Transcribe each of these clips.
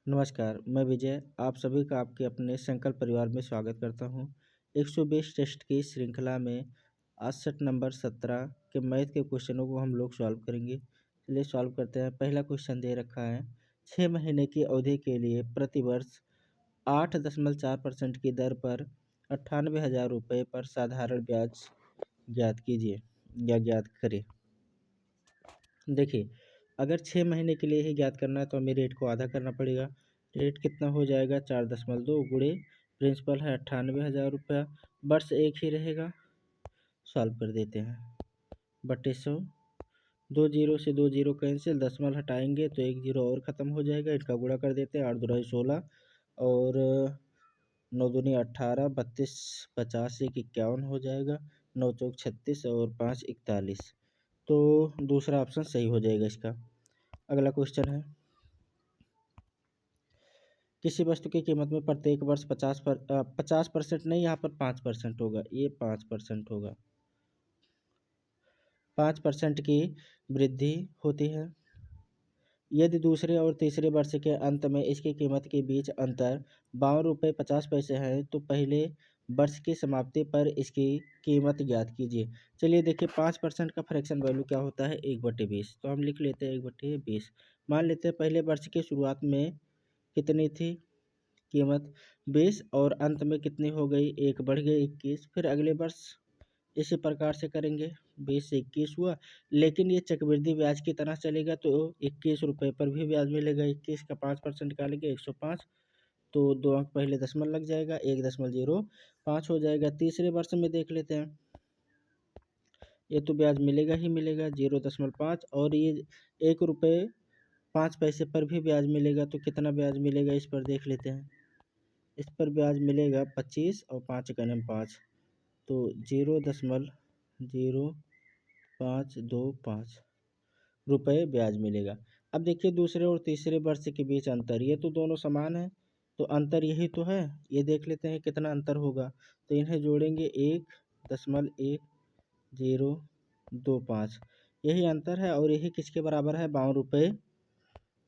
नमस्कार, मैं विजय आप सभी का आपके अपने संकल्प परिवार में स्वागत करता हूँ। 120 टेस्ट की श्रृंखला में आज सेट नंबर 17 के मैथ के क्वेश्चनों को हम लोग सॉल्व करेंगे। चलिए सॉल्व करते हैं। पहला क्वेश्चन दे रखा है 6 महीने की अवधि के लिए प्रतिवर्ष 8.4% की दर पर 98,000 रुपये पर साधारण ब्याज ज्ञात कीजिए या ज्ञात करें। देखिए, अगर 6 महीने के लिए ही ज्ञात करना है तो हमें रेट को आधा करना पड़ेगा। रेट कितना हो जाएगा 4.2 गुणे प्रिंसिपल है 98,000 रुपया, वर्ष एक ही रहेगा। सॉल्व कर देते हैं। बटे 100, 2 जीरो से 2 जीरो कैंसिल, दशमलव हटाएंगे तो 1 जीरो और ख़त्म हो जाएगा। इनका गुणा कर देते हैं। 8 दूनी 16 और 9 दूनी 18, 32 50 1 51 हो जाएगा। 9 चौक 36 और 5 41। तो दूसरा ऑप्शन सही हो जाएगा इसका। अगला क्वेश्चन है किसी वस्तु की कीमत में प्रत्येक वर्ष 50% नहीं, यहाँ पर 5% होगा। ये 5% होगा। 5% की वृद्धि होती है यदि दूसरे और तीसरे वर्ष के अंत में इसकी कीमत के बीच अंतर 52 रुपये 50 पैसे है तो पहले वर्ष की समाप्ति पर इसकी कीमत ज्ञात कीजिए। चलिए देखिए 5% का फ्रैक्शन वैल्यू क्या होता है 1/20। तो हम लिख लेते हैं 1/20। मान लेते हैं पहले वर्ष की शुरुआत में कितनी थी कीमत 20 और अंत में कितनी हो गई 1 बढ़ गई 21। फिर अगले वर्ष इसी प्रकार से करेंगे 20 से 21 हुआ, लेकिन ये चक्रवृद्धि ब्याज की तरह चलेगा तो 21 रुपये पर भी ब्याज मिलेगा। 21 का 5% निकालेंगे 105। तो 2 अंक पहले दशमलव लग जाएगा 1.05 हो जाएगा। तीसरे वर्ष में देख लेते हैं। ये तो ब्याज मिलेगा ही मिलेगा 0.5 और ये 1 रुपये 5 पैसे पर भी ब्याज मिलेगा। तो कितना ब्याज मिलेगा इस पर देख लेते हैं। इस पर ब्याज मिलेगा 25 और 5 का 5, तो 0.0525 रुपये ब्याज मिलेगा। अब देखिए दूसरे और तीसरे वर्ष के बीच अंतर, ये तो दोनों समान है तो अंतर यही तो है। ये देख लेते हैं कितना अंतर होगा। तो इन्हें जोड़ेंगे 1.1025, यही अंतर है और यही किसके बराबर है 52 रुपये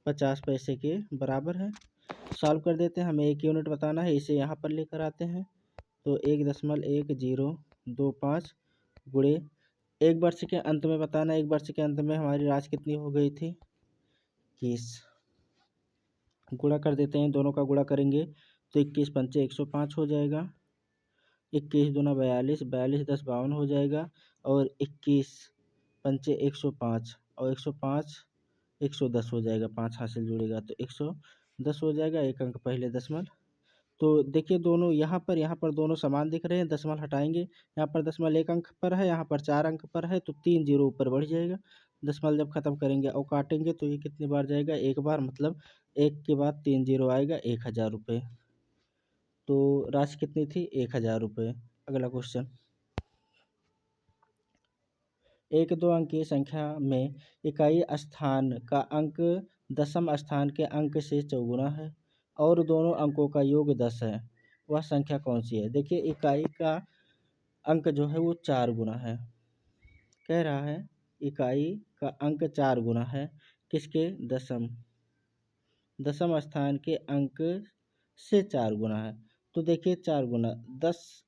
50 पैसे के बराबर है। सॉल्व कर देते हैं। हमें एक यूनिट बताना है, इसे यहाँ पर लेकर आते हैं। तो 1.1025 गुणे एक वर्ष के अंत में बताना। एक वर्ष के अंत में हमारी राशि कितनी हो गई थी 21। गुणा कर देते हैं। दोनों का गुणा करेंगे तो 21 पंचे 105 हो जाएगा। 21 दूना 42, 42 10 52 हो जाएगा। और 21 पंचे 105 और 105 110 हो जाएगा। 5 हासिल जुड़ेगा तो 110 हो जाएगा। एक अंक पहले दशमलव। तो देखिए दोनों यहाँ पर दोनों समान दिख रहे हैं। दशमलव हटाएंगे, यहाँ पर दशमलव 1 अंक पर है, यहाँ पर 4 अंक पर है तो 3 जीरो ऊपर बढ़ जाएगा। दशमलव जब खत्म करेंगे और काटेंगे तो ये कितनी बार जाएगा एक बार, मतलब 1 के बाद 3 जीरो आएगा 1000 रुपये। तो राशि कितनी थी 1000 रुपये। अगला क्वेश्चन, एक दो अंकीय संख्या में इकाई स्थान का अंक दशम स्थान के अंक से चौगुना है और दोनों अंकों का योग 10 है। वह संख्या कौन सी है। देखिए इकाई का अंक जो है वो 4 गुना है। कह रहा है इकाई का अंक 4 गुना है किसके दशम स्थान के अंक से 4 गुना है। तो देखिए 4 गुना 10,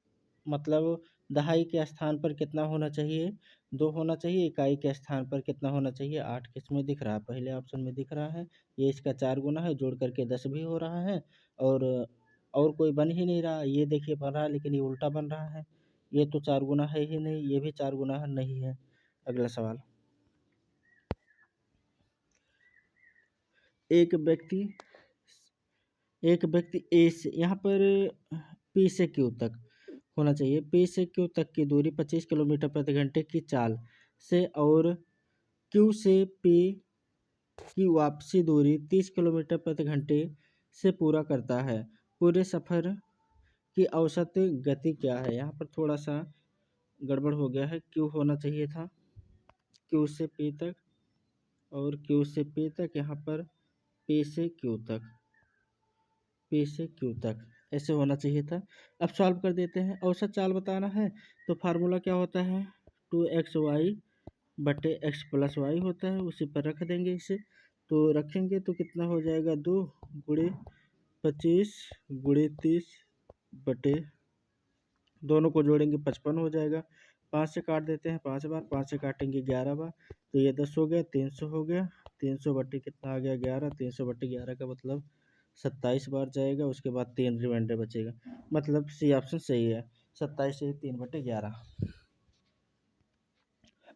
मतलब दहाई के स्थान पर कितना होना चाहिए 2 होना चाहिए। इकाई के स्थान पर कितना होना चाहिए 8। किसमें दिख रहा है पहले ऑप्शन में दिख रहा है। ये इसका 4 गुना है, जोड़ करके 10 भी हो रहा है। और कोई बन ही नहीं रहा। ये देखिए बन रहा है लेकिन ये उल्टा बन रहा है। ये तो 4 गुना है ही नहीं, ये भी 4 गुना है नहीं है। अगला सवाल, एक व्यक्ति ए से यहाँ पर पी से क्यू तक होना चाहिए। पी से क्यू तक की दूरी 25 किलोमीटर प्रति घंटे की चाल से और क्यू से पी की वापसी दूरी 30 किलोमीटर प्रति घंटे से पूरा करता है। पूरे सफ़र की औसत गति क्या है। यहाँ पर थोड़ा सा गड़बड़ हो गया है। क्यू होना चाहिए था क्यू से पी तक और क्यू से पी तक, यहाँ पर पी से क्यू तक, पी से क्यू तक ऐसे होना चाहिए था। अब सॉल्व कर देते हैं। औसत चाल बताना है तो फार्मूला क्या होता है 2xy बटे x प्लस वाई होता है। उसी पर रख देंगे इसे। तो रखेंगे तो कितना हो जाएगा, 2 × 25 × 30 बटे दोनों को जोड़ेंगे 55 हो जाएगा। 5 से काट देते हैं 5 बार, 5 से काटेंगे 11 बार, तो ये 10 हो गया, 300 हो गया। 300 बटे कितना आ गया, 11। 300 बटे 11 का मतलब 27 बार जाएगा, उसके बाद 3 रिमाइंडर बचेगा। मतलब सी ऑप्शन सही है, 27 से 3/11।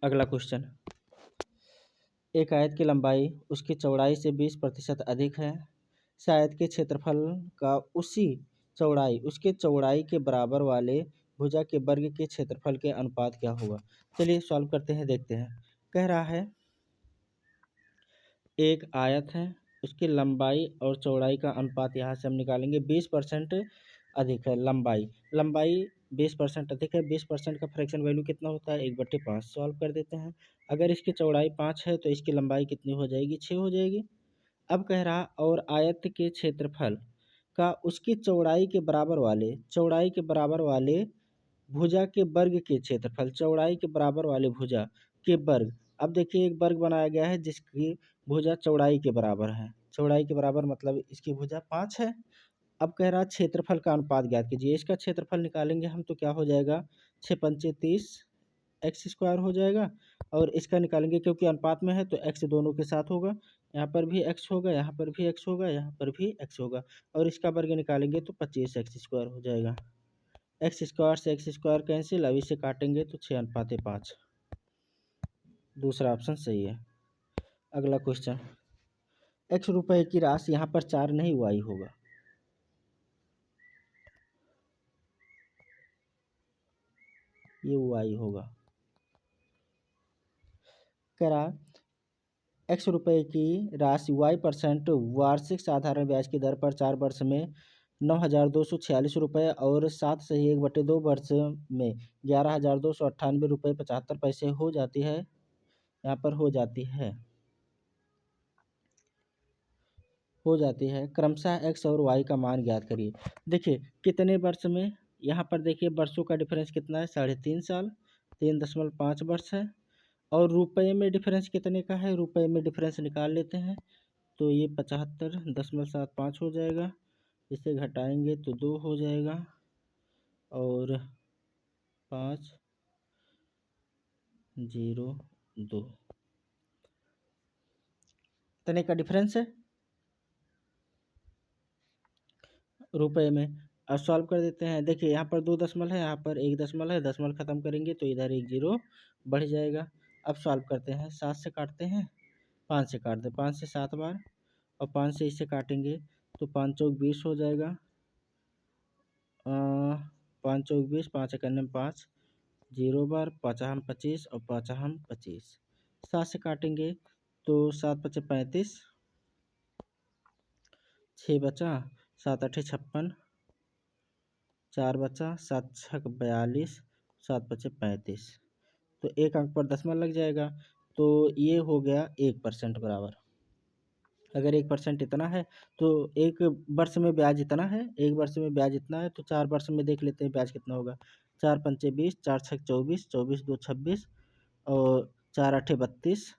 अगला क्वेश्चन, एक आयत की लंबाई उसकी चौड़ाई से 20% अधिक है। आयत के क्षेत्रफल का उसके चौड़ाई के बराबर वाले भुजा के वर्ग के क्षेत्रफल के अनुपात क्या होगा। चलिए सॉल्व करते हैं, देखते हैं। कह रहा है एक आयत है, उसकी लंबाई और चौड़ाई का अनुपात यहाँ से हम निकालेंगे। 20% अधिक है लंबाई, 20% अधिक है। 20% का फ्रैक्शन वैल्यू कितना होता है, 1/5। सॉल्व कर देते हैं। अगर इसकी चौड़ाई 5 है तो इसकी लंबाई कितनी हो जाएगी, 6 हो जाएगी। अब कह रहा और आयत के क्षेत्रफल का उसकी चौड़ाई के बराबर वाले भुजा के वर्ग के क्षेत्रफल, चौड़ाई के बराबर वाले भुजा के वर्ग। अब देखिए एक वर्ग बनाया गया है जिसकी भुजा चौड़ाई के बराबर है। चौड़ाई के बराबर मतलब इसकी भुजा 5 है। अब कह रहा क्षेत्रफल का अनुपात ज्ञात कीजिए। इसका क्षेत्रफल निकालेंगे हम तो क्या हो जाएगा, 6×5 = 30 x² हो जाएगा। और इसका निकालेंगे क्योंकि अनुपात में है तो x दोनों के साथ होगा। यहाँ पर भी x होगा, यहाँ पर भी x होगा, यहाँ पर भी x होगा। और इसका वर्ग निकालेंगे तो 25x² हो जाएगा। x² से x² कैंसिल, अब इसे काटेंगे तो 6:5। दूसरा ऑप्शन सही है। अगला क्वेश्चन, x रुपए की राशि, यहाँ पर 4 नहीं y होगा, ये y होगा। करा x रुपए की राशि y% वार्षिक साधारण ब्याज की दर पर 4 वर्ष में 9,246 रुपये और 7/1/2 वर्ष में 11,298 रुपये 75 पैसे हो जाती है। यहाँ पर हो जाती है क्रमशः x और y का मान ज्ञात करिए। देखिए कितने वर्ष में, यहाँ पर देखिए वर्षों का डिफरेंस कितना है, 3.5 साल, 3.5 वर्ष है। और रुपए में डिफरेंस कितने का है, रुपए में डिफरेंस निकाल लेते हैं तो ये 75.75 हो जाएगा। इसे घटाएंगे तो 2 हो जाएगा और 502 इतने का डिफरेंस है रुपए में। अब सॉल्व कर देते हैं। देखिए यहाँ पर 2 दशमलव है, यहाँ पर 1 दशमलव है, दशमलव खत्म करेंगे तो इधर 1 0 बढ़ जाएगा। अब सॉल्व करते हैं, 7 से काटते हैं, 5 से काट दे, 5 से 7 बार और 5 से इसे काटेंगे तो 5 चौक 20 हो जाएगा। 5 चौक 20, 5 एकन्ने 5, 0 बार, 5 हम 25 और 5 हम 25। 7 से काटेंगे तो 7 × 5 = 35, 6 बचा, 7 × 8 = 56, 4 बचा, 7 × 6 = 42, 7 × 5 = 35। तो एक अंक पर दशमलव लग जाएगा। तो ये हो गया 1% बराबर। अगर 1% इतना है तो एक वर्ष में ब्याज इतना है, एक वर्ष में ब्याज इतना है तो 4 वर्ष में देख लेते हैं ब्याज कितना होगा। 4 × 5 = 20, 4 × 6 = 24, 24 × 2 = 26 और 4 × 8 = 32,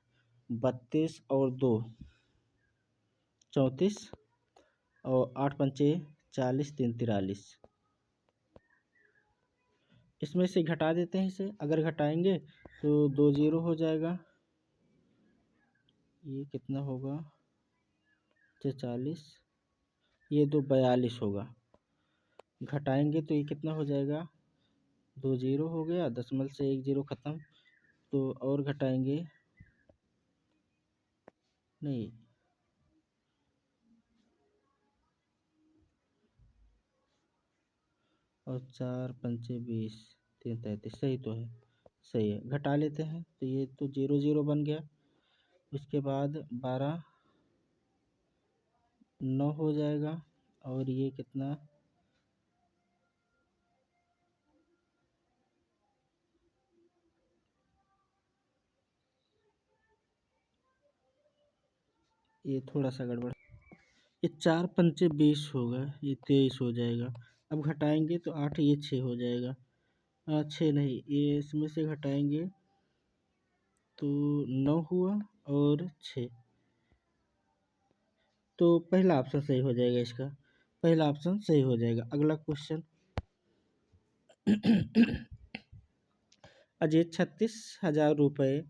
32 और 2 = 34 और 8 × 5 = 40, 3 × 43। इसमें से घटा देते हैं इसे, अगर घटाएंगे तो 2 0 हो जाएगा। ये कितना होगा, 40, ये 2 42 होगा। घटाएंगे तो ये कितना हो जाएगा, 2 0 हो गया, दशमलव से 1 0 खत्म। तो और घटाएंगे नहीं, और 4 × 5 = 20, 3 × 33, सही तो है, सही है। घटा लेते हैं तो ये तो 0 0 बन गया। उसके बाद 12 9 हो जाएगा और ये कितना, ये थोड़ा सा गड़बड़, ये 4 × 5 = 20 होगा, ये 23 हो जाएगा। अब घटाएंगे तो 8, ये 6 हो जाएगा। 6 नहीं, ये इसमें से घटाएंगे तो 9 हुआ और 6, तो पहला ऑप्शन सही हो जाएगा इसका, पहला ऑप्शन सही हो जाएगा। अगला क्वेश्चन अजय 36,000 रुपये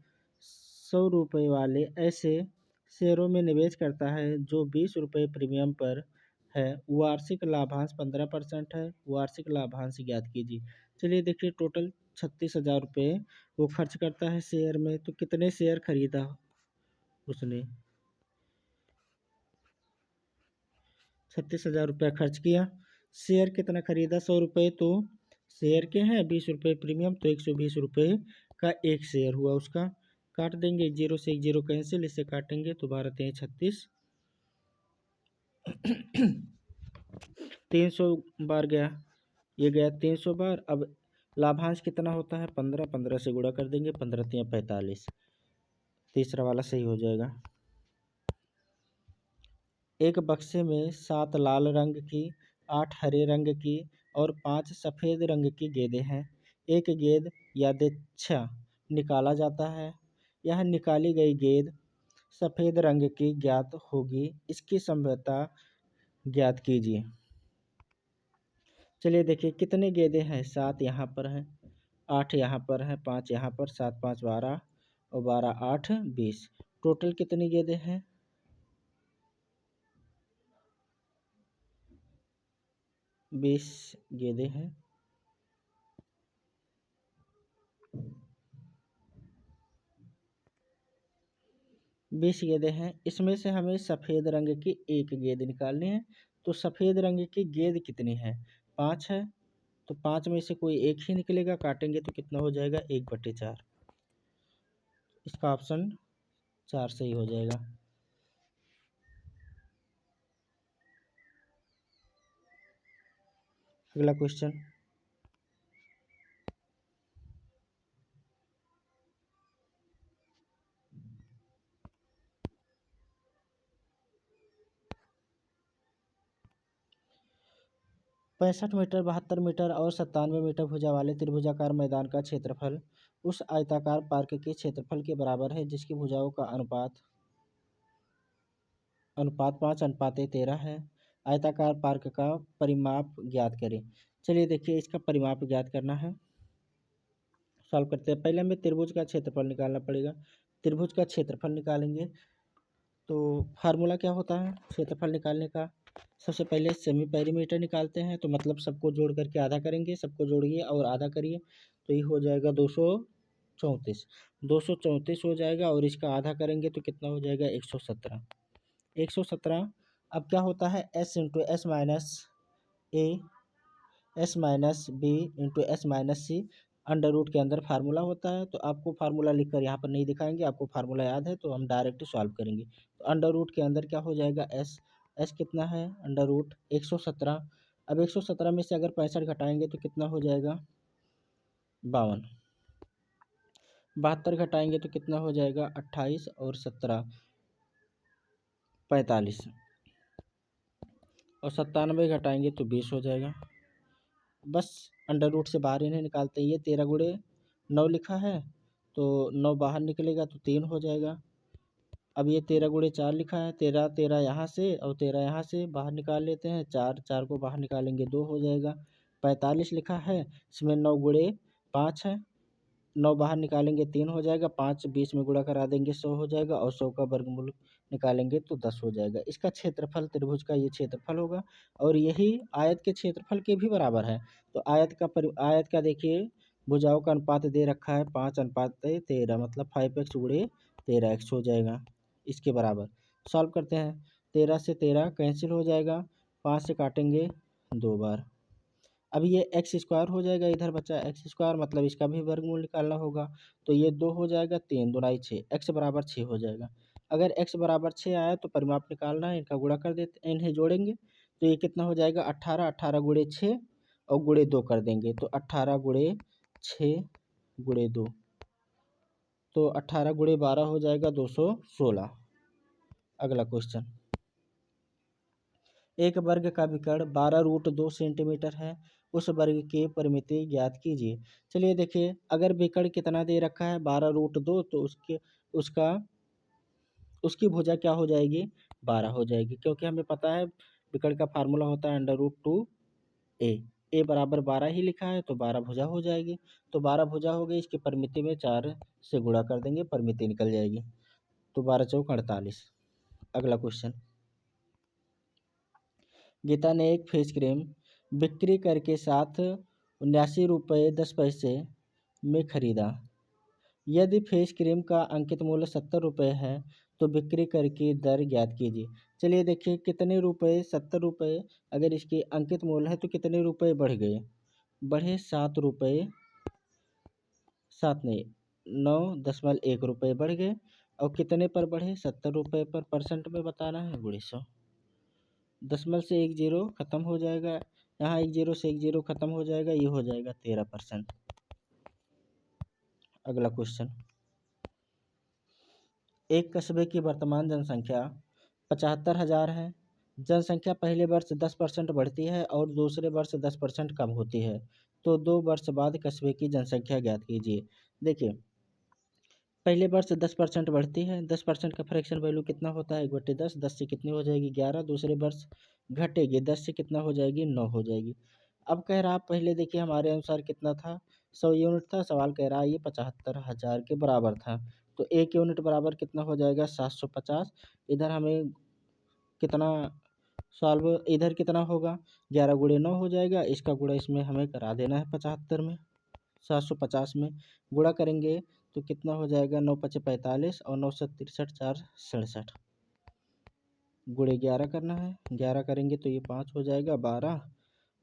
100 रुपये वाले ऐसे शेयरों में निवेश करता है जो 20 रुपये प्रीमियम पर है, वार्षिक लाभांश 15% है, वार्षिक लाभांश ज्ञात कीजिए। चलिए देखिए, टोटल 36,000 रुपये वो खर्च करता है शेयर में, तो कितने शेयर खरीदा उसने? 36,000 रुपया खर्च किया, शेयर कितना खरीदा? 100 रुपये, तो शेयर के हैं 20 रुपये प्रीमियम, तो 120 रुपये का एक शेयर हुआ उसका। काट देंगे, 0 से 1 0 कैंसिल, इसे काटेंगे तो 12 3 36 300 बार गया, ये गया 300 बार। अब लाभांश कितना होता है? 15, 15 से गुणा कर देंगे, 15 3 45, तीसरा वाला सही हो जाएगा। एक बक्से में 7 लाल रंग की, 8 हरे रंग की और 5 सफ़ेद रंग की गेंदें हैं। एक गेंद यथेच्छा निकाला जाता है, यह निकाली गई गेंद सफ़ेद रंग की ज्ञात होगी, इसकी संभाव्यता ज्ञात कीजिए। चलिए देखिए, कितने गेंदें हैं? 7 यहाँ पर हैं, 8 यहाँ पर हैं, 5 यहाँ पर, 7 5 12 और 12 8 20, टोटल कितनी गेंदें हैं? 20 गेंदें हैं। बीस गेंदें हैं, इसमें से हमें सफ़ेद रंग की एक गेंद निकालनी है। तो सफ़ेद रंग की गेंद कितनी है? 5 है, तो 5 में से कोई एक ही निकलेगा, काटेंगे तो कितना हो जाएगा? 1/4, इसका ऑप्शन 4 सही हो जाएगा। अगला क्वेश्चन, पैंसठ मीटर 72 मीटर और 97 मीटर भुजा वाले त्रिभुजाकार मैदान का क्षेत्रफल उस आयताकार पार्क के क्षेत्रफल के बराबर है जिसकी भुजाओं का अनुपात 5:13 है। आयताकार पार्क का परिमाप ज्ञात करें। चलिए देखिए, इसका परिमाप ज्ञात करना है, सॉल्व करते हैं। पहले हमें त्रिभुज का क्षेत्रफल निकालना पड़ेगा। त्रिभुज का क्षेत्रफल निकालेंगे तो फार्मूला क्या होता है क्षेत्रफल निकालने का? सबसे पहले सेमी पेरीमीटर निकालते हैं, तो मतलब सबको जोड़ करके आधा करेंगे, सबको जोड़िए और आधा करिए, तो ये हो जाएगा 234, 234 हो जाएगा, और इसका आधा करेंगे तो कितना हो जाएगा? 117, 117। अब क्या होता है? s into S minus A, S minus B into S minus C, under root के अंदर फार्मूला होता है। तो आपको फार्मूला लिखकर यहाँ पर नहीं दिखाएंगे, आपको फार्मूला याद है तो हम डायरेक्ट सॉल्व करेंगे। तो अंडर रूट के अंदर क्या हो जाएगा? एस, एस कितना है? Under root 117। अब 117 में से अगर 65 घटाएंगे तो कितना हो जाएगा? 52, 72 घटाएंगे तो कितना हो जाएगा? 28 और 17 45, और 97 घटाएंगे तो 20 हो जाएगा। बस अंडर रूट से बाहर इन्हें निकालते हैं। ये 13 गुणे 9 लिखा है, तो 9 बाहर निकलेगा तो 3 हो जाएगा। अब ये 13 गुणे 4 लिखा है, 13 13 यहाँ से और 13 यहाँ से बाहर निकाल लेते हैं, 4 4 को बाहर निकालेंगे 2 हो जाएगा। 45 लिखा है, इसमें 9 गुणे 5 है, 9 बाहर निकालेंगे 3 हो जाएगा, 5 20 में गुणा करा देंगे 100 हो जाएगा, और 100 का वर्गमूल निकालेंगे तो 10 हो जाएगा। इसका क्षेत्रफल, त्रिभुज का ये क्षेत्रफल होगा, और यही आयत के क्षेत्रफल के भी बराबर है। तो आयत का देखिए, भुजाओं का अनुपात दे रखा है 5:13, मतलब 5x गुणे 13x हो जाएगा, इसके बराबर। सॉल्व करते हैं, 13 से 13 कैंसिल हो जाएगा, 5 से काटेंगे 2 बार। अब ये एक्स स्क्वायर हो जाएगा, इधर बचा एक्स स्क्वायर, मतलब इसका भी वर्गमूल निकालना होगा, तो ये 2 हो जाएगा, 3 दूनाई 6, एक्स बराबर 6 हो जाएगा। अगर एक्स बराबर 6 आया तो परिमाप निकालना है, इनका गुणा कर देते, इन्हें जोड़ेंगे तो ये कितना हो जाएगा? 18, 18 गुणे 6 और गुणे 2 कर देंगे, तो 18 गुणे 6 गुणे 2, तो 18 गुणे 12 हो जाएगा 216। अगला क्वेश्चन, एक वर्ग का विकर्ण 12√2 सेंटीमीटर है, उस वर्ग की परिमिति ज्ञात कीजिए। चलिए देखिए, अगर विकर्ण कितना दे रखा है 12√2, तो उसकी भुजा क्या हो जाएगी? 12 हो जाएगी, क्योंकि हमें पता है विकर्ण का फार्मूला होता है √2a। ए बराबर 12 ही लिखा है तो 12 भुजा हो जाएगी। तो 12 भुजा हो गई, इसकी परिमिति में 4 से गुणा कर देंगे, परिमिति निकल जाएगी। तो 12 चौक 48। अगला क्वेश्चन, गीता ने एक फेस क्रीम बिक्री कर के साथ 79 रुपये 10 पैसे में खरीदा। यदि फेस क्रीम का अंकित मूल्य 70 रुपये है तो बिक्री कर की दर ज्ञात कीजिए। चलिए देखिए कितने रुपये, 70 रुपये, अगर इसकी अंकित मूल्य है तो कितने रुपये बढ़ गए, बढ़े 7 रुपये, 7 नहीं 9.1 रुपये बढ़ गए। और कितने पर बढ़े, 70 रुपये पर, परसेंट में बताना है, गुणे 100। दशमलव से एक जीरो खत्म हो जाएगा, यहाँ एक जीरो से एक जीरो खत्म हो जाएगा, ये हो जाएगा 13%। अगला क्वेश्चन, एक कस्बे की वर्तमान जनसंख्या 75,000 है। जनसंख्या पहले वर्ष 10% बढ़ती है और दूसरे वर्ष 10% कम होती है, तो 2 वर्ष बाद कस्बे की जनसंख्या ज्ञात कीजिए। देखिए पहले वर्ष 10% बढ़ती है, 10% का फ्रैक्शन वैल्यू कितना होता है, 1/10, 10 से कितनी हो जाएगी 11, दूसरे वर्ष घटेगी, 10 से कितना हो जाएगी 9 हो जाएगी। अब कह रहा पहले देखिए हमारे अनुसार कितना था, 100 यूनिट था, सवाल कह रहा है ये 75,000 के बराबर था, तो 1 यूनिट बराबर कितना हो जाएगा 750। इधर हमें कितना सॉल्व, इधर कितना होगा 11 गुणे 9 हो जाएगा, इसका गुणा इसमें हमें करा देना है 75 में, 750 में गुणा करेंगे तो कितना हो जाएगा, 9 पचे 45 और 9 से 63 4 67, गुणे 11 करना है, 11 करेंगे तो ये 5 हो जाएगा 12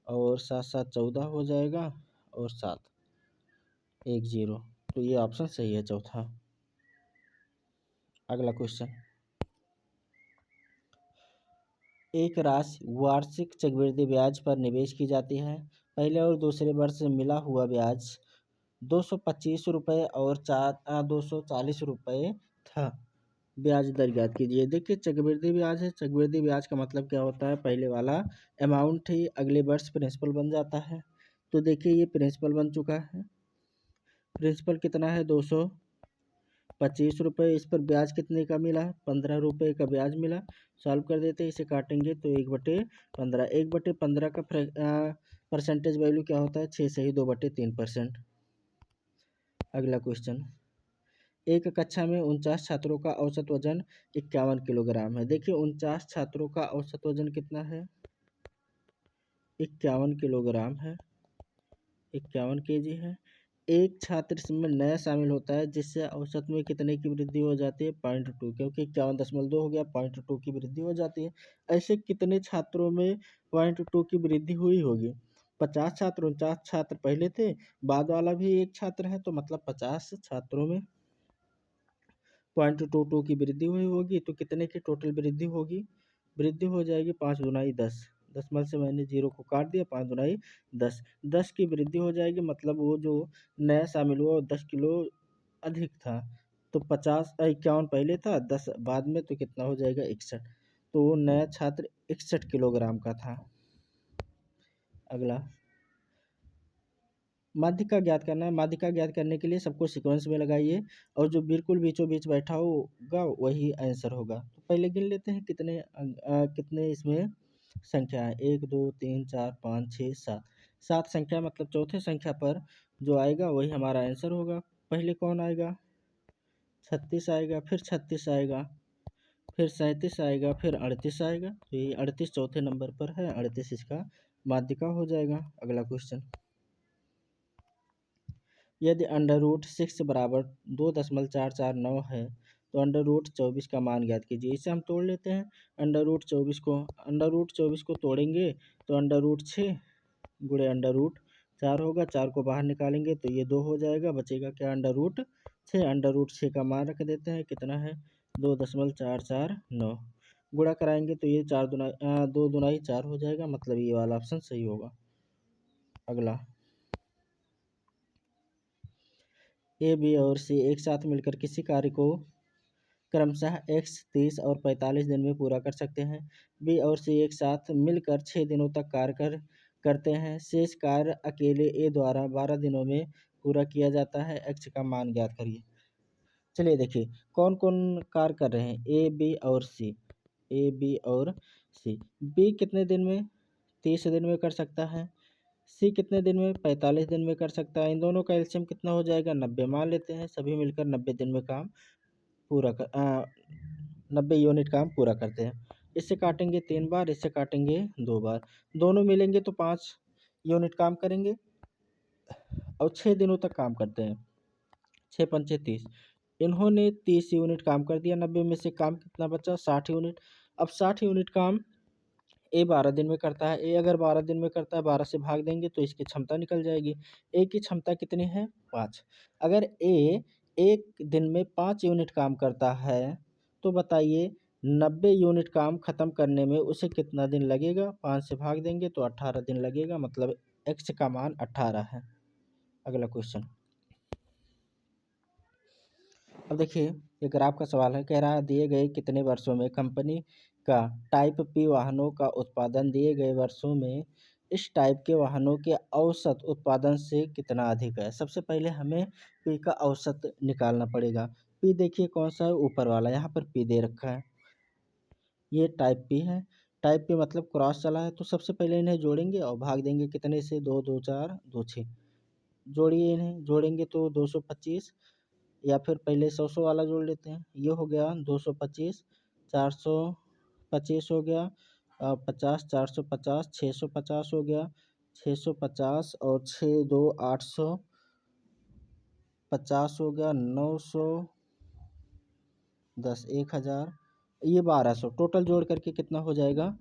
और 7 7 14 हो जाएगा और 7 1 0, तो ये ऑप्शन सही है चौथा। अगला क्वेश्चन, एक राशि वार्षिक चक्रवृद्धि ब्याज पर निवेश की जाती है। पहले और दूसरे वर्ष मिला हुआ ब्याज 225 रुपये और 240 रुपये था। ब्याज दर ज्ञात कीजिए। देखिए चक्रवृद्धि ब्याज है, चक्रवृद्धि ब्याज का मतलब क्या होता है, पहले वाला अमाउंट ही अगले वर्ष प्रिंसिपल बन जाता है। तो देखिए ये प्रिंसिपल बन चुका है, प्रिंसिपल कितना है 225 रुपये, इस पर ब्याज कितने का मिला, 15 रुपये का ब्याज मिला। सॉल्व कर देते हैं, इसे काटेंगे तो 1/15, 1/15 का परसेंटेज वैल्यू क्या होता है, 6 से ही 2/3%। अगला क्वेश्चन, एक कक्षा में 49 छात्रों का औसत वजन 51 किलोग्राम है। देखिए 49 छात्रों का औसत वजन कितना है, 51 किलोग्राम है, 51 केजी है। एक छात्र इसमें नया शामिल होता है जिससे औसत में कितने की वृद्धि हो जाती है, 0.2, क्योंकि 51.2 हो गया, 0.2 की वृद्धि हो जाती है। ऐसे कितने छात्रों में 0.2 की वृद्धि हुई होगी, 50 छात्र, 49 छात्र पहले थे, बाद वाला भी एक छात्र है, तो मतलब 50 छात्रों में 0.22 की वृद्धि हुई होगी, तो कितने की टोटल वृद्धि होगी, वृद्धि हो जाएगी 5 दूनाई 10, दशमलव से मैंने जीरो को काट दिया, 5 दूनाई 10, 10 की वृद्धि हो जाएगी, मतलब वो जो नया शामिल हुआ वो 10 किलो अधिक था, तो 51 पहले था, 10 बाद में, तो कितना हो जाएगा 61, तो वो नया छात्र 61 किलोग्राम का था। अगला माध्यिका ज्ञात करना है। माध्यिका ज्ञात करने के लिए सबको सीक्वेंस में लगाइए और जो बिल्कुल बीचों बीच बैठा होगा वही आंसर होगा। तो पहले गिन लेते हैं कितने इसमें संख्या है, 1 2 3 4 5 6 7, 7 संख्या, मतलब चौथे संख्या पर जो आएगा वही हमारा आंसर होगा। पहले कौन आएगा, 36 आएगा, फिर 36 आएगा, फिर 37 आएगा, फिर 38 आएगा, तो ये 38 चौथे नंबर पर है, 38 इसका माध्यिका हो जाएगा। अगला क्वेश्चन, यदि √6 बराबर 2.449 है तो √24 का मान ज्ञात कीजिए। इसे हम तोड़ लेते हैं, √24 को तोड़ेंगे तो √6 गुणे √4 होगा, 4 को बाहर निकालेंगे तो ये 2 हो जाएगा, बचेगा क्या, √6, √6 का मान रख देते हैं, कितना है 2.449, गुणा कराएंगे तो ये 2 दूनाई 4 हो जाएगा, मतलब ये वाला ऑप्शन सही होगा। अगला, ए बी और सी एक साथ मिलकर किसी कार्य को क्रमशः x 30 और 45 दिन में पूरा कर सकते हैं। बी और सी एक साथ मिलकर 6 दिनों तक कार्य करते हैं। शेष कार्य अकेले ए द्वारा 12 दिनों में पूरा किया जाता है। x का मान ज्ञात करिए। चलिए देखिए कौन कौन कार्य कर रहे हैं, ए बी और सी। ए, बी और सी। बी कितने दिन में? 30 दिन में कर सकता है। सी कितने दिन में? 45 दिन में कर सकता है। इन दोनों का एलसीएम कितना हो जाएगा? 90। मान लेते हैं सभी मिलकर 90 दिन में काम पूरा कर 90 यूनिट काम पूरा करते हैं। इससे काटेंगे 3 बार, इससे काटेंगे 2 बार, दोनों मिलेंगे तो 5 यूनिट काम करेंगे और 6 दिनों तक काम करते हैं। 6 पंचे 30। इन्होंने 30 यूनिट काम कर दिया, 90 में से काम कितना बचा? 60 यूनिट। अब 60 यूनिट काम ए 12 दिन में करता है। ए अगर 12 दिन में करता है, 12 से भाग देंगे तो इसकी क्षमता निकल जाएगी। ए की क्षमता कितनी है? 5। अगर ए एक दिन में 5 यूनिट काम करता है तो बताइए 90 यूनिट काम खत्म करने में उसे कितना दिन लगेगा? 5 से भाग देंगे तो 18 दिन लगेगा, मतलब एक्स का मान 18 है। अगला क्वेश्चन। अब देखिए ये ग्राफ का सवाल है, कह रहा है दिए गए कितने वर्षों में कंपनी का टाइप पी वाहनों का उत्पादन दिए गए वर्षों में इस टाइप के वाहनों के औसत उत्पादन से कितना अधिक है। सबसे पहले हमें पी का औसत निकालना पड़ेगा। पी देखिए कौन सा है? ऊपर वाला, यहाँ पर पी दे रखा है, ये टाइप पी है। टाइप पी मतलब क्रॉस चला है, तो सबसे पहले इन्हें जोड़ेंगे और भाग देंगे कितने से? 2 2 4 2 6। जोड़िए, इन्हें जोड़ेंगे तो 225, या फिर पहले 100 वाला जोड़ लेते हैं। ये हो गया 225, 425 हो गया, 50, 450, 650 हो गया, 650 और 6 2 850 हो गया, 910, 1000, ये 1200। टोटल जोड़ करके कितना हो जाएगा?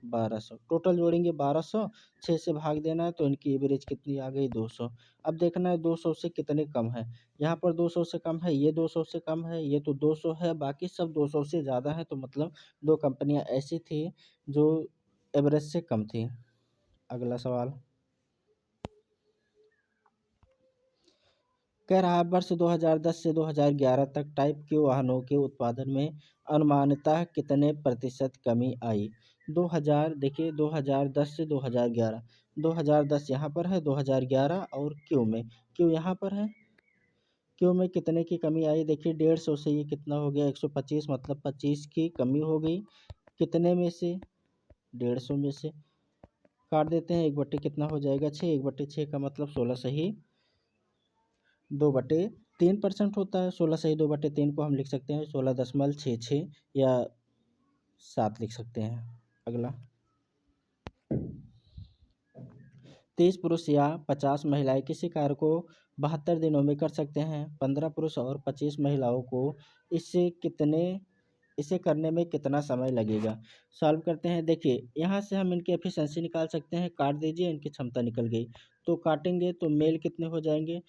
1200। टोटल जोड़ेंगे 1200, 6 से भाग देना है तो इनकी एवरेज कितनी आ गई? 200। अब देखना है 200 से कितने कम है। यहाँ पर 200 से कम है, ये 200 से कम है, ये तो 200 है, बाकी सब 200 से ज़्यादा है, तो मतलब 2 कंपनियाँ ऐसी थी जो एवरेज से कम थी। अगला सवाल कह रहा है वर्ष 2010 से 2011 तक टाइप के वाहनों के उत्पादन में अनुमानतः कितने प्रतिशत कमी आई। 2000 देखिए 2010 से 2011, 2010 यहाँ पर है, 2011 और क्यू में, क्यू यहाँ पर है, क्यू में कितने की कमी आई? देखिए 150 से ये कितना हो गया? 125, मतलब 25 की कमी हो गई। कितने में से? 150 में से। काट देते हैं, 1/, कितना हो जाएगा? 6। 1/6 का मतलब 16 सही 2/3% होता है। 16 सही 2/3 को हम लिख सकते हैं 16.66 या 7 लिख सकते हैं। अगला 30 पुरुष या 50 महिलाएं किसी कार्य को 72 दिनों में कर सकते हैं। 15 पुरुष और 25 महिलाओं को इसे करने में कितना समय लगेगा? सॉल्व करते हैं। देखिए यहाँ से हम इनकी एफिशिएंसी निकाल सकते हैं। काट दीजिए, इनकी क्षमता निकल गई। तो काटेंगे तो मेल कितने हो जाएंगे?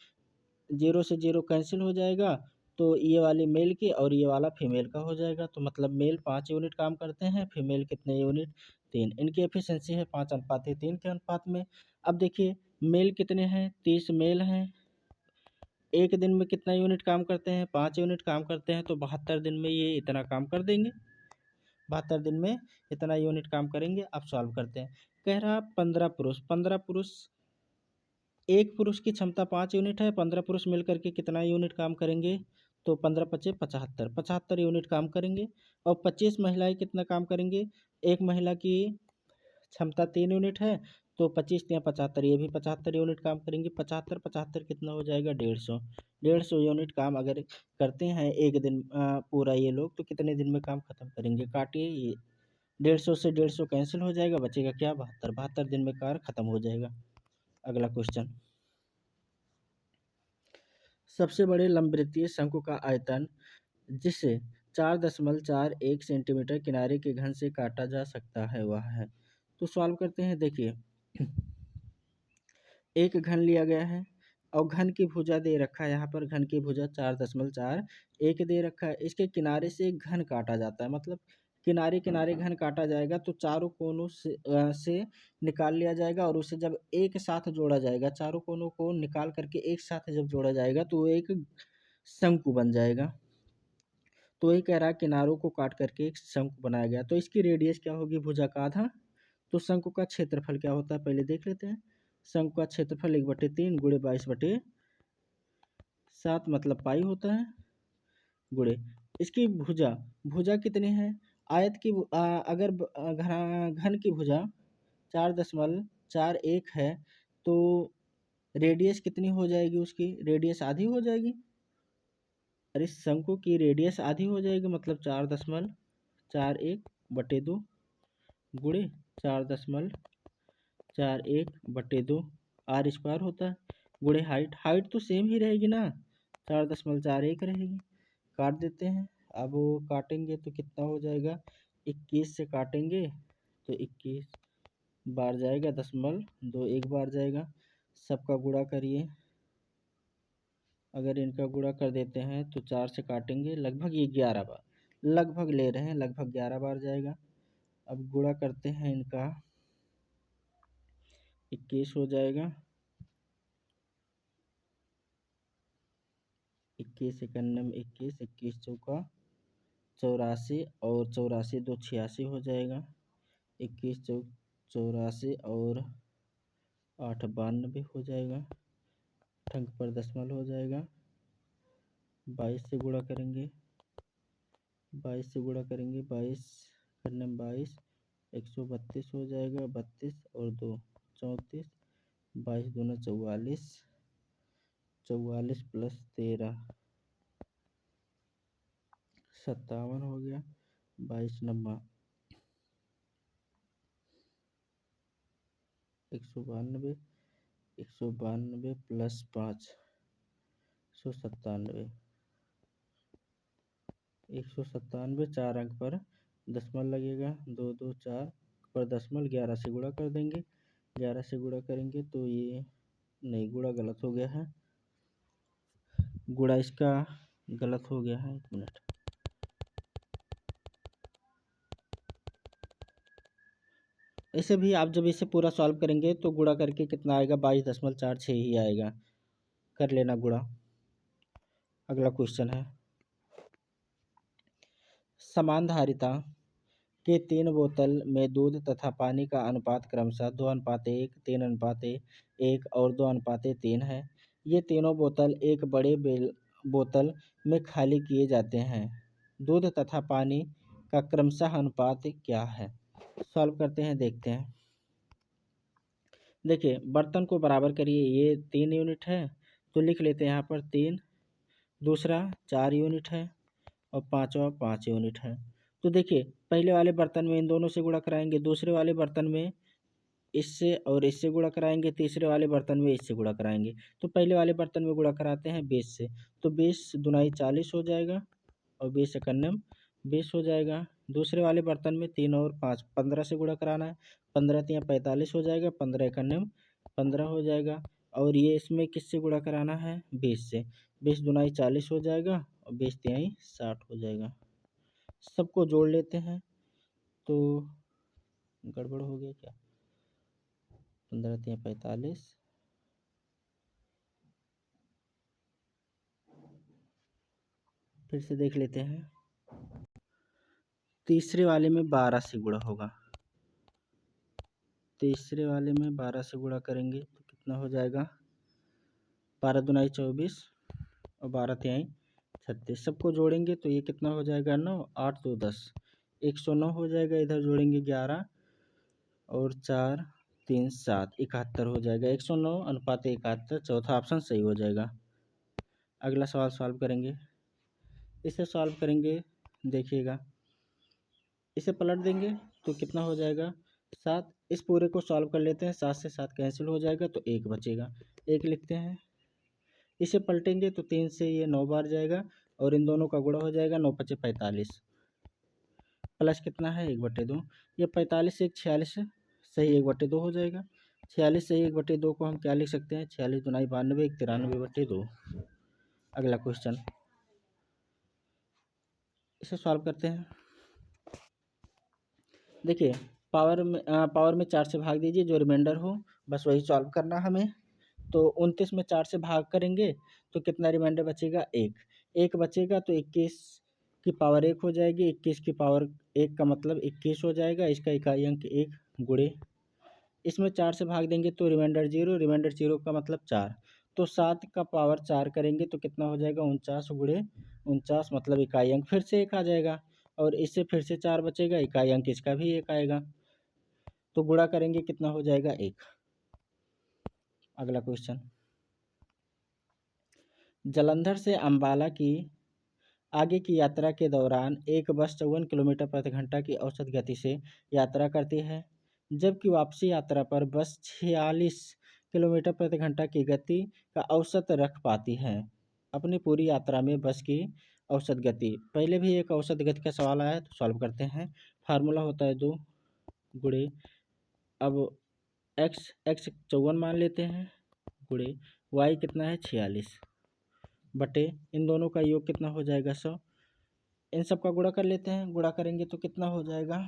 0 से 0 कैंसिल हो जाएगा, तो ये वाली मेल की और ये वाला फीमेल का हो जाएगा। तो मतलब मेल 5 यूनिट काम करते हैं, फीमेल कितने यूनिट? 3। इनकी एफिशिएंसी है 5:3 के अनुपात में। अब देखिए मेल कितने हैं? 30 मेल हैं। एक दिन में कितना यूनिट काम करते हैं? 5 यूनिट काम करते हैं, तो 72 दिन में ये इतना काम कर देंगे। 72 दिन में इतना यूनिट काम करेंगे। अब सॉल्व करते हैं। कह रहा 15 पुरुष, एक पुरुष की क्षमता 5 यूनिट है, 15 पुरुष मिल करके कितना यूनिट काम करेंगे? तो 15 पचे 75, 75 यूनिट काम करेंगे। और 25 महिलाएं कितना काम करेंगे? एक महिला की क्षमता 3 यूनिट है, तो 25 या 75, ये भी 75 यूनिट काम करेंगे। 75 75 कितना हो जाएगा? 150। 150 यूनिट काम अगर करते हैं एक दिन पूरा ये लोग, तो कितने दिन में काम खत्म करेंगे? काटिए, ये 150 से 150 कैंसिल हो जाएगा, बचेगा क्या? 72। 72 दिन में कार्य खत्म हो जाएगा। अगला क्वेश्चन। सबसे बड़े लंबवृत्तीय शंकु का आयतन जिसे 4.41 सेंटीमीटर किनारे के घन से काटा जा सकता है वह है। तो सॉल्व करते हैं। देखिए एक घन लिया गया है और घन की भुजा दे रखा है, यहाँ पर घन की भुजा 4.41 दे रखा है। इसके किनारे से एक घन काटा जाता है, मतलब किनारे किनारे घन काटा जाएगा, तो चारों कोनों से निकाल लिया जाएगा और उसे जब एक साथ जोड़ा जाएगा, चारों कोनों को निकाल करके एक साथ जब जोड़ा जाएगा तो वो एक शंकु बन जाएगा। तो वही कह रहा है किनारों को काट करके एक शंकु बनाया गया। तो इसकी रेडियस क्या होगी? भुजा का आधा। तो शंकु का क्षेत्रफल क्या होता है पहले देख लेते हैं। शंकु का क्षेत्रफल 1/3 गुणे 22/7 मतलब पाई होता है, गुणे इसकी भुजा, भुजा कितनी है? आयत की अगर घन की भुजा 4.41 है तो रेडियस कितनी हो जाएगी, उसकी रेडियस आधी हो जाएगी। अरे शंकु की रेडियस आधी हो जाएगी, मतलब 4.41/2 गुणे 4.41/2 r² होता है, गुणे हाइट तो सेम ही रहेगी ना, 4.41 रहेगी। काट देते हैं। अब वो काटेंगे तो कितना हो जाएगा, 21 से काटेंगे तो 21 बार जाएगा, 0.2 एक बार जाएगा। सबका गुणा करिए, अगर इनका गुणा कर देते हैं तो 4 से काटेंगे, लगभग ये 11 बार, लगभग ले रहे हैं, लगभग 11 बार जाएगा। अब गुणा करते हैं इनका, 21 हो जाएगा, 21 इक्यानवे 21, 21 चौका 84 और 84 2 86 हो जाएगा, 21 चौक 84 और 8 92 हो जाएगा, ठंक पर दशमलव हो जाएगा। 22 से गुणा करेंगे, 22 से गुणा करेंगे, 22 करने में 22, 132 हो जाएगा, 32 और 2 34, 22 दूना 44, 44 प्लस 13 57 हो गया, 22 नब्बा 192, 192 प्लस 5 197, 197 4 अंक पर दशमलव लगेगा, 2 2 4 पर दशमलव, 11 से गुणा कर देंगे, 11 से गुणा करेंगे तो ये नहीं, गुणा गलत हो गया है, गुणा इसका गलत हो गया है, 1 मिनट। ऐसे भी आप जब इसे पूरा सॉल्व करेंगे तो गुणा करके कितना आएगा, 22.46 ही आएगा, कर लेना गुणा। अगला क्वेश्चन है, समान धारिता के 3 बोतल में दूध तथा पानी का अनुपात क्रमशः 2:1, 3:1 और 2:3 है। ये तीनों बोतल एक बड़े बोतल में खाली किए जाते हैं। दूध तथा पानी का क्रमशः अनुपात क्या है? सॉल्व करते हैं, देखते हैं। देखिए, बर्तन को बराबर करिए, ये 3 यूनिट है तो लिख लेते हैं यहाँ पर 3, दूसरा 4 यूनिट है और पाँचवा 5 यूनिट है। तो देखिए, पहले वाले बर्तन में इन दोनों से गुणा कराएंगे, दूसरे वाले बर्तन में इससे और इससे गुणा कराएंगे, तीसरे वाले बर्तन में इससे गुणा कराएंगे। तो पहले वाले बर्तन में गुणा कराते हैं 20 से, तो 20 दूनाई 40 हो जाएगा और 20 एकन्नम 20 हो जाएगा। दूसरे वाले बर्तन में 3 और 5 15 से गुणा कराना है, 15 तियाँ 45 हो जाएगा, 15 एकन्नम 15 हो जाएगा। और ये इसमें किससे गुणा कराना है, 20 से, 20 दूनाई 40 हो जाएगा और 20 तिहाई 60 हो जाएगा। सबको जोड़ लेते हैं तो गड़बड़ हो गया क्या, 15 तियाँ 45, फिर से देख लेते हैं। तीसरे वाले में 12 से गुणा होगा, तीसरे वाले में 12 से गुणा करेंगे तो कितना हो जाएगा, 12 दूनाई 24 और 12 तिहाई 36। सबको जोड़ेंगे तो ये कितना हो जाएगा, 9, 8 2 10, 109 हो जाएगा। इधर जोड़ेंगे 11 और 4 3 7, 71 हो जाएगा। 109 अनुपात 71, चौथा ऑप्शन सही हो जाएगा। अगला सवाल सॉल्व करेंगे, इसे सॉल्व करेंगे, देखिएगा, इसे पलट देंगे तो कितना हो जाएगा, 7। इस पूरे को सॉल्व कर लेते हैं, 7 से 7 कैंसिल हो जाएगा तो 1 बचेगा, 1 लिखते हैं। इसे पलटेंगे तो 3 से ये 9 बार जाएगा और इन दोनों का गुणा हो जाएगा, 9 पचे 45 प्लस कितना है 1/2, ये 45 से 46 सही 1/2 हो जाएगा। 46 सही 1/2 को हम क्या लिख सकते हैं, 46 दूनाई 92, 93/2। अगला क्वेश्चन, इसे सॉल्व करते हैं। देखिए, पावर में 4 से भाग दीजिए, जो रिमाइंडर हो बस वही सॉल्व करना हमें। तो 29 में 4 से भाग करेंगे तो कितना रिमाइंडर बचेगा, 1, 1 बचेगा तो 21 की पावर 1 हो जाएगी, 21 की पावर 1 का मतलब 21 हो जाएगा, इसका इकाई अंक 1 गुणे, इसमें 4 से भाग देंगे तो रिमाइंडर 0, रिमाइंडर 0 का मतलब 4, तो 7 का पावर 4 करेंगे तो कितना हो जाएगा, 49 गुणे 49 मतलब इकाई अंक फिर से 1 आ जाएगा और इससे फिर से 4 बचेगा, इकाई अंक इसका भी 1 आएगा, तो गुणा करेंगे कितना हो जाएगा 1। अगला क्वेश्चन, जालंधर से अंबाला की आगे की यात्रा के दौरान एक बस 54 किलोमीटर प्रति घंटा की औसत गति से यात्रा करती है, जबकि वापसी यात्रा पर बस 46 किलोमीटर प्रति घंटा की गति का औसत रख पाती है। अपनी पूरी यात्रा में बस की औसत गति, पहले भी एक औसत गति का सवाल आया है तो सॉल्व करते हैं। फार्मूला होता है 2 गुणे, अब x 54 मान लेते हैं, गुणे y कितना है 46, बटे इन दोनों का योग कितना हो जाएगा 100। इन सब का गुणा कर लेते हैं, गुणा करेंगे तो कितना हो जाएगा,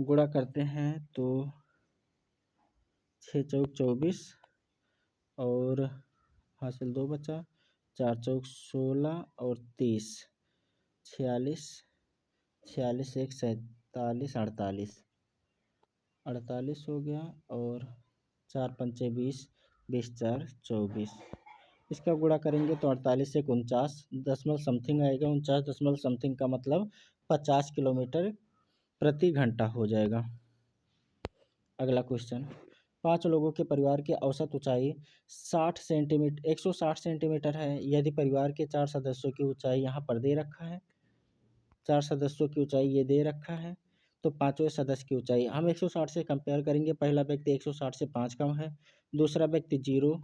गुणा करते हैं तो 6 चौक 24 और हासिल 2 बचा, 4 चौक 16 और 30, 46, 46 1 47 48 हो गया, और 4 पंचे 20, 20 4 24। इसका गुणा करेंगे तो 48 से 49 दशमलव समथिंग आएगा, 49 दशमलव समथिंग का मतलब 50 किलोमीटर प्रति घंटा हो जाएगा। अगला क्वेश्चन, 5 लोगों के परिवार की औसत ऊंचाई 160 सेंटीमीटर है। यदि परिवार के 4 सदस्यों की ऊंचाई यहाँ पर दे रखा है, 4 सदस्यों की ऊंचाई ये दे रखा है, तो पांचवें सदस्य की ऊंचाई हम 160 से कंपेयर करेंगे। पहला व्यक्ति 160 से 5 कम है, दूसरा व्यक्ति 0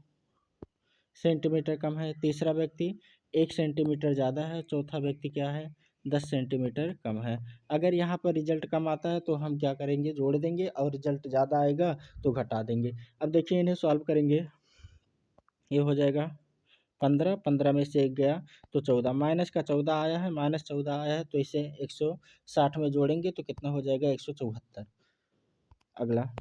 सेंटीमीटर कम है, तीसरा व्यक्ति 1 सेंटीमीटर ज़्यादा है, चौथा व्यक्ति क्या है 10 सेंटीमीटर कम है। अगर यहाँ पर रिजल्ट कम आता है तो हम क्या करेंगे, जोड़ देंगे, और रिजल्ट ज़्यादा आएगा तो घटा देंगे। अब देखिए इन्हें सॉल्व करेंगे, ये हो जाएगा 15, 15 में से 1 गया तो 14, माइनस का 14 आया है, -14 आया है, तो इसे 160 में जोड़ेंगे तो कितना हो जाएगा 174। अगला,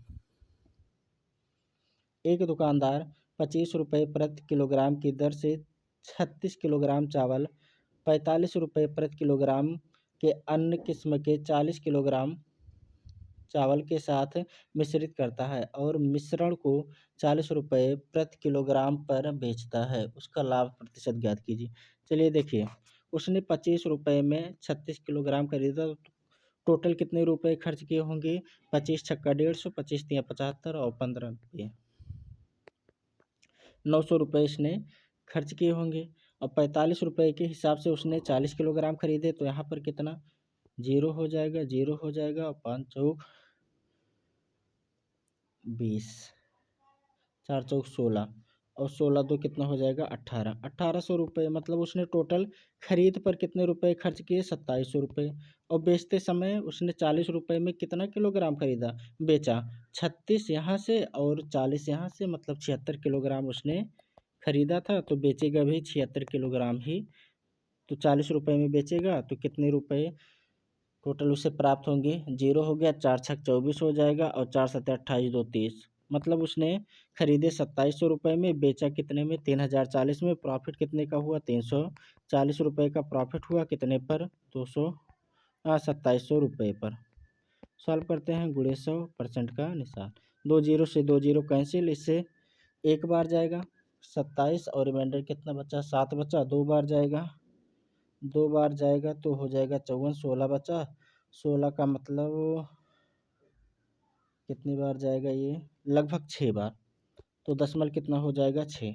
एक दुकानदार 25 रुपये प्रति किलोग्राम की दर से 36 किलोग्राम चावल, 45 रुपये प्रति किलोग्राम के अन्य किस्म के 40 किलोग्राम चावल के साथ मिश्रित करता है और मिश्रण को 40 रुपये प्रति किलोग्राम पर बेचता है, उसका लाभ प्रतिशत ज्ञात कीजिए। चलिए देखिए, उसने 25 रुपये में 36 किलोग्राम खरीदा, तो टोटल कितने रुपए खर्च किए होंगे, 25 छक्का 150, 25 तिया 75 और 15 रुपये, 900 रुपये इसने खर्च किए होंगे। और 45 रुपये के हिसाब से उसने 40 किलोग्राम खरीदे, तो यहाँ पर कितना 0 हो जाएगा, 0 हो जाएगा, और 5 चौक 20, 4 चौक 16 और 16 दो कितना हो जाएगा 18, 1800 रुपये, मतलब उसने टोटल खरीद पर कितने रुपए खर्च किए 2700 रुपये। और बेचते समय उसने 40 रुपये में कितना किलोग्राम खरीदा, बेचा 36 यहाँ से और 40 यहाँ से, मतलब 76 किलोग्राम उसने खरीदा था, तो बेचेगा भी 76 किलोग्राम ही। तो 40 रुपये में बेचेगा तो कितने रुपए टोटल उसे प्राप्त होंगे, 0 हो गया, 4 छक 24 हो जाएगा, और 4 सत्ते 28 2 30, मतलब उसने खरीदे 2700 रुपये में, बेचा कितने में 3040 में, प्रॉफिट कितने का हुआ 340 रुपये का प्रॉफिट हुआ, कितने पर 2700 रुपये पर। सॉल्व करते हैं, गुणे 100% का निशान, 2 जीरो से 2 जीरो कैंसिल, इससे एक बार जाएगा 27 और रिमाइंडर कितना बचा 7 बचा, 2 बार जाएगा, 2 बार जाएगा तो हो जाएगा 54, 16 बचा, 16 का मतलब कितनी बार जाएगा, ये लगभग 6 बार, तो दशमलव कितना हो जाएगा 6।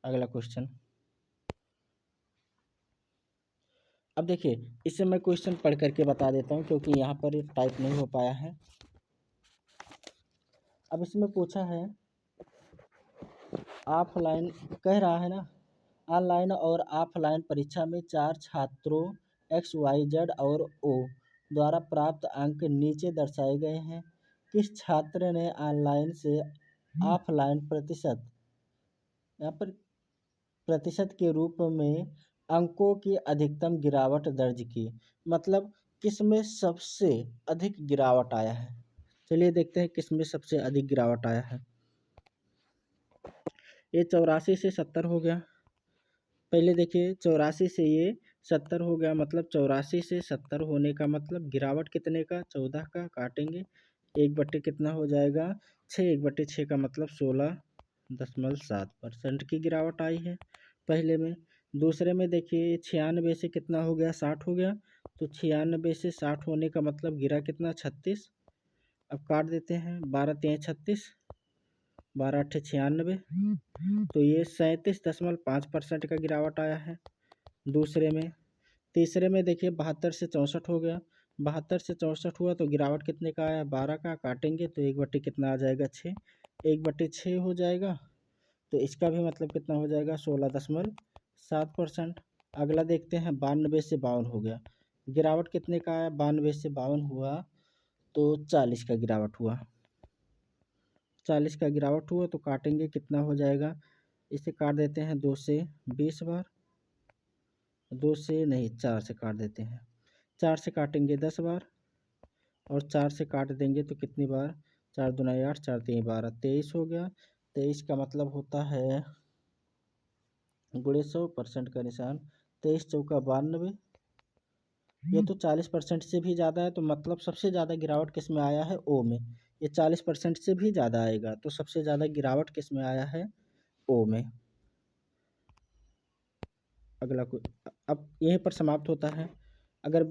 अगला क्वेश्चन, अब देखिए इससे मैं क्वेश्चन पढ़ करके बता देता हूँ क्योंकि यहाँ पर टाइप नहीं हो पाया है। अब इसमें पूछा है ऑफलाइन, कह रहा है ना, ऑनलाइन और ऑफलाइन परीक्षा में 4 छात्रों XYZ और O द्वारा प्राप्त अंक नीचे दर्शाए गए हैं। किस छात्र ने ऑनलाइन से ऑफलाइन प्रतिशत, यहाँ पर प्रतिशत के रूप में अंकों की अधिकतम गिरावट दर्ज की, मतलब किस में सबसे अधिक गिरावट आया है। चलिए देखते हैं किस में सबसे अधिक गिरावट आया है। ये 84 से 70 हो गया, पहले देखिए 84 से ये 70 हो गया, मतलब 84 से 70 होने का मतलब गिरावट कितने का 14 का, काटेंगे 1/, कितना हो जाएगा 6, 1/6 का मतलब 16.7% की गिरावट आई है पहले में। दूसरे में देखिए 96 से कितना हो गया, 60 हो गया। तो 96 से 60 होने का मतलब गिरा कितना, 36। अब काट देते हैं, 12 तिया 36, 12 अट्ठे 96। तो ये 37.5% का गिरावट आया है दूसरे में। तीसरे में देखिए 72 से 64 हो गया। 72 से 64 हुआ तो गिरावट कितने का आया, 12 का। काटेंगे तो 1/, कितना आ जाएगा, 6। 1/6 हो जाएगा। तो इसका भी मतलब कितना हो जाएगा, 16.7%। अगला देखते हैं, 92 से 52 हो गया। गिरावट कितने का आया, 92 से 52 हुआ तो 40 का गिरावट हुआ। 40 का गिरावट हुआ तो काटेंगे, कितना हो जाएगा। इसे काट देते हैं 2 से 20 बार। 2 से नहीं, 4 से काट देते हैं। 4 से काटेंगे 10 बार, और 4 से काट देंगे तो कितनी बार, 4 दूना 8, 4 तीन 12, 23 हो गया। 23 का मतलब होता है गुणे 100% का निशान। 23 चौका 92। ये तो 40% से भी ज़्यादा है, तो मतलब सबसे ज़्यादा गिरावट किस में आया है, ओ में। ये 40% से भी ज़्यादा आएगा, तो सबसे ज़्यादा गिरावट किस में आया है, ओ में। अगला अब यहीं पर समाप्त होता है। अगर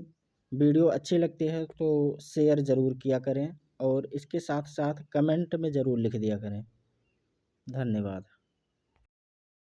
वीडियो अच्छी लगती है तो शेयर ज़रूर किया करें, और इसके साथ साथ कमेंट में ज़रूर लिख दिया करें। धन्यवाद।